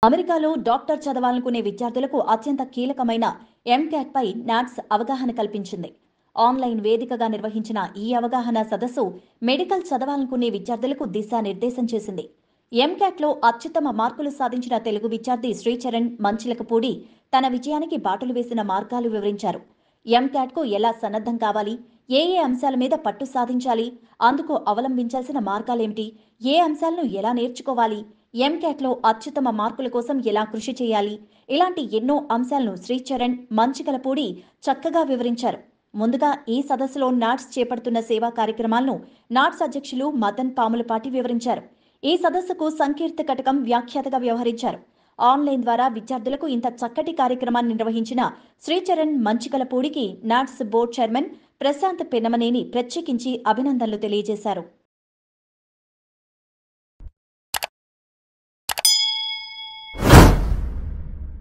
అమెరికాలో డాక్టర్ చదవాలనుకునే విద్యార్థులకు అత్యంత కీలకమైన ఎంకాట్ పై నాట్స్ అవగాహన కల్పించింది. ఆన్లైన్ వేదికగా నిర్వహించిన ఈ అవగాహన సదస్సు మెడికల్ చదవాలనుకునే విద్యార్థులకు దిశానిర్దేశం చేసింది. ఎంకాట్లో అత్యుత్తమ మార్కులు సాధించిన తెలుగు విద్యార్థి శ్రీచరణ్ మంచిలకపూడి తన విజయానికి బాటలు వేసిన మార్గాలు వివరించారు. ఎంకాట్కు ఎలా సన్నద్ధం కావాలి, ఏ అంశాల మీద పట్టు సాధించాలి, అందుకు అవలంబించాల్సిన మార్గాలేమిటి, ఏ అంశాలను ఎలా నేర్చుకోవాలి, ఎంకాట్లో అత్యుత్తమ మార్కుల కోసం ఎలా కృషి చేయాలి, ఇలాంటి ఎన్నో అంశాలను శ్రీచరణ్ మంచికలపూడి చక్కగా వివరించారు. ముందుగా ఈ సదస్సులో నాట్స్ చేపడుతున్న సేవా కార్యక్రమాలను నాట్స్ అధ్యక్షులు మదన్ పాములపాటి వివరించారు. ఈ సదస్సుకు సంకీర్తి కటకం వ్యాఖ్యాతగా వ్యవహరించారు. ఆన్లైన్ ద్వారా విద్యార్థులకు ఇంత చక్కటి కార్యక్రమాన్ని నిర్వహించిన శ్రీచరణ్ మంచికలపూడికి NATS board chairman Prashant Pennamaneni ప్రత్యేకించి అభినందనలు తెలియజేశారు.